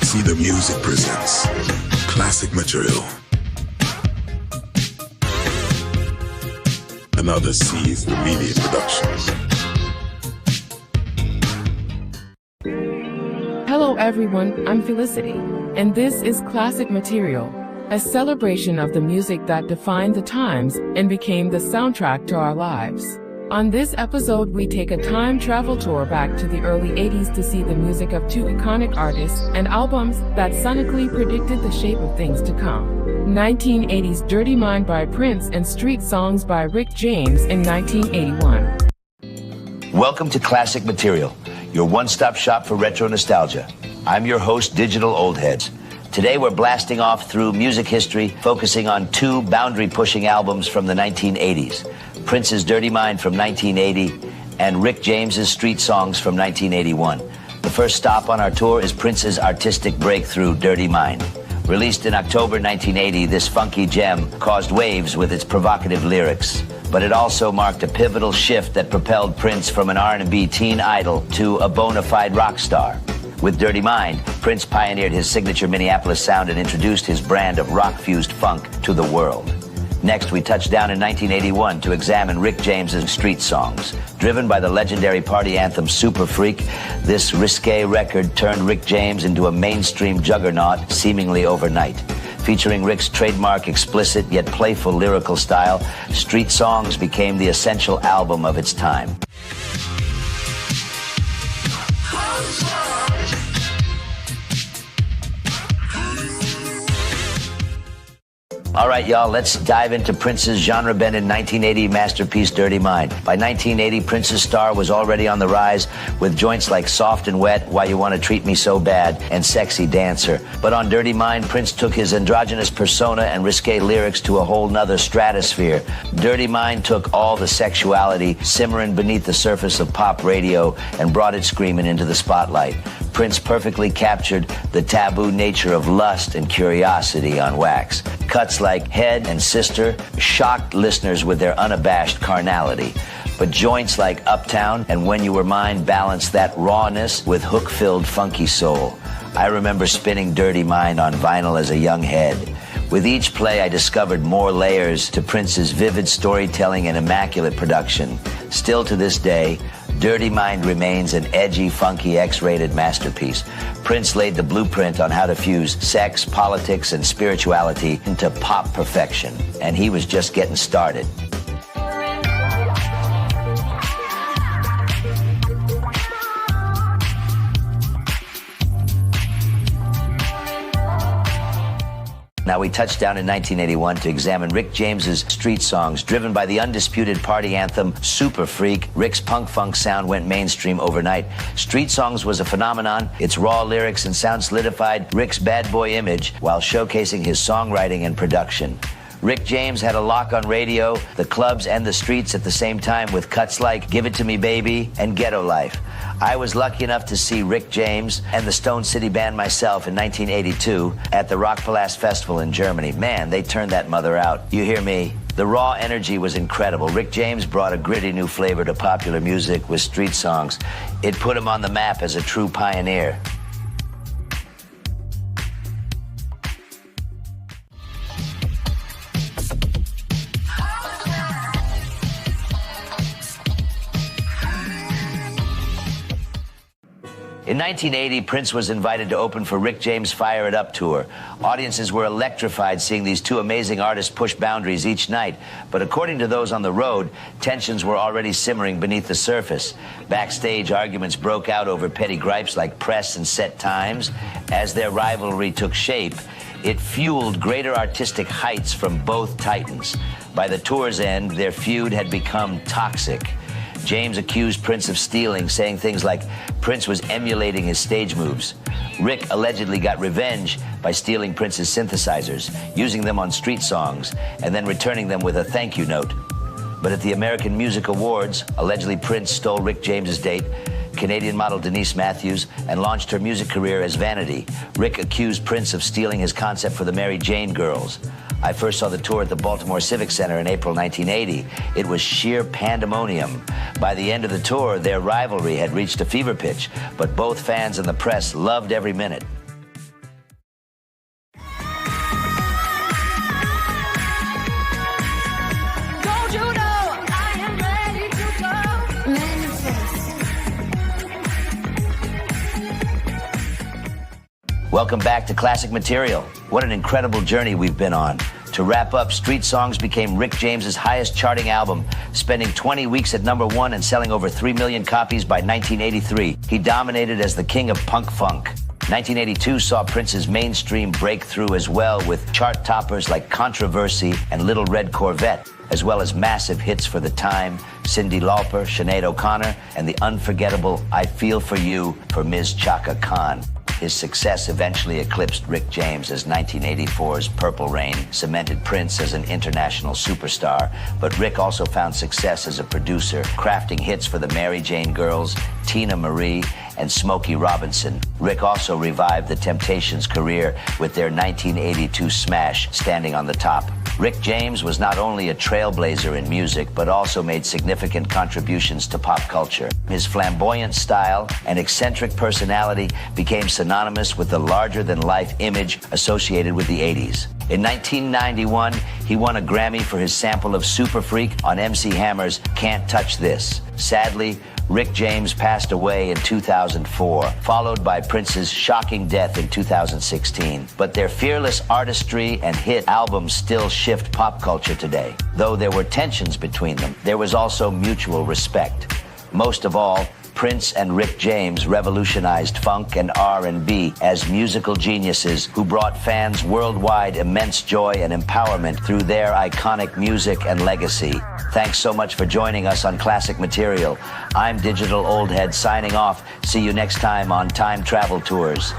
See the Music presents classic material. Another sees the media production. Hello everyone, I'm Felicity, and this is Classic Material, a celebration of the music that defined the times and became the soundtrack to our lives. On this episode, we take a time travel tour back to the early 80s to see the music of two iconic artists and albums that sonically predicted the shape of things to come. 1980's Dirty Mind by Prince and Street Songs by Rick James in 1981. Welcome to Classic Material, your one-stop shop for retro nostalgia. I'm your host, Digital Oldheads. Today we're blasting off through music history, focusing on two boundary-pushing albums from the 1980s. Prince's Dirty Mind from 1980 and Rick James's Street Songs from 1981. The first stop on our tour is Prince's artistic breakthrough, Dirty Mind. Released in October 1980, this funky gem caused waves with its provocative lyrics. But it also marked a pivotal shift that propelled Prince from an R&B teen idol to a bona fide rock star. With Dirty Mind, Prince pioneered his signature Minneapolis sound and introduced his brand of rock-fused funk to the world. Next, we touched down in 1981 to examine Rick James's Street Songs. Driven by the legendary party anthem Super Freak, this risque record turned Rick James into a mainstream juggernaut seemingly overnight. Featuring Rick's trademark explicit yet playful lyrical style, Street Songs became the essential album of its time. All right, y'all, let's dive into Prince's genre-bending 1980 masterpiece, Dirty Mind. By 1980, Prince's star was already on the rise with joints like Soft and Wet, Why You Want to Treat Me So Bad, and Sexy Dancer. But on Dirty Mind, Prince took his androgynous persona and risque lyrics to a whole nother stratosphere. Dirty Mind took all the sexuality simmering beneath the surface of pop radio and brought it screaming into the spotlight. Prince perfectly captured the taboo nature of lust and curiosity on wax. Cuts like Head and Sister shocked listeners with their unabashed carnality. But joints like Uptown and When You Were Mine balanced that rawness with hook-filled funky soul. I remember spinning Dirty Mind on vinyl as a young head. With each play, I discovered more layers to Prince's vivid storytelling and immaculate production. Still to this day, Dirty Mind remains an edgy, funky, X-rated masterpiece. Prince laid the blueprint on how to fuse sex, politics, and spirituality into pop perfection, and he was just getting started. Now we touched down in 1981 to examine Rick James's Street Songs. Driven by the undisputed party anthem Super Freak, Rick's punk-funk sound went mainstream overnight. Street Songs was a phenomenon. Its raw lyrics and sound solidified Rick's bad boy image while showcasing his songwriting and production. Rick James had a lock on radio, the clubs, and the streets at the same time with cuts like Give It To Me Baby and Ghetto Life. I was lucky enough to see Rick James and the Stone City Band myself in 1982 at the Rockpalast Festival in Germany. Man, they turned that mother out. You hear me? The raw energy was incredible. Rick James brought a gritty new flavor to popular music with Street Songs. It put him on the map as a true pioneer. In 1980, Prince was invited to open for Rick James' Fire It Up tour. Audiences were electrified seeing these two amazing artists push boundaries each night. But according to those on the road, tensions were already simmering beneath the surface. Backstage, arguments broke out over petty gripes like press and set times. As their rivalry took shape, it fueled greater artistic heights from both titans. By the tour's end, their feud had become toxic. James accused Prince of stealing, saying things like Prince was emulating his stage moves. Rick allegedly got revenge by stealing Prince's synthesizers, using them on Street Songs, and then returning them with a thank you note. But at the American Music Awards, allegedly Prince stole Rick James's date, Canadian model Denise Matthews, and launched her music career as Vanity. Rick accused Prince of stealing his concept for the Mary Jane Girls. I first saw the tour at the Baltimore Civic Center in April 1980. It was sheer pandemonium. By the end of the tour, their rivalry had reached a fever pitch, but both fans and the press loved every minute. Welcome back to Classic Material. What an incredible journey we've been on. To wrap up, Street Songs became Rick James's highest charting album, spending 20 weeks at #1 and selling over 3 million copies by 1983. He dominated as the king of punk funk. 1982 saw Prince's mainstream breakthrough as well, with chart toppers like Controversy and Little Red Corvette, as well as massive hits for the time, Cyndi Lauper, Sinead O'Connor, and the unforgettable I Feel For You for Ms. Chaka Khan. His success eventually eclipsed Rick James as 1984's Purple Rain cemented Prince as an international superstar, but Rick also found success as a producer, crafting hits for the Mary Jane Girls, Tina Marie, and Smokey Robinson. Rick also revived the Temptations' career with their 1982 smash, Standing on the Top. Rick James was not only a trailblazer in music, but also made significant contributions to pop culture. His flamboyant style and eccentric personality became synonymous with the larger-than-life image associated with the 80s. In 1991, he won a Grammy for his sample of Super Freak on MC Hammer's Can't Touch This. Sadly, Rick James passed away in 2004, followed by Prince's shocking death in 2016. But their fearless artistry and hit albums still shift pop culture today. Though there were tensions between them, there was also mutual respect. Most of all, Prince and Rick James revolutionized funk and R&B as musical geniuses who brought fans worldwide immense joy and empowerment through their iconic music and legacy. Thanks so much for joining us on Classic Material. I'm Digital Oldheads signing off. See you next time on Time Travel Tours.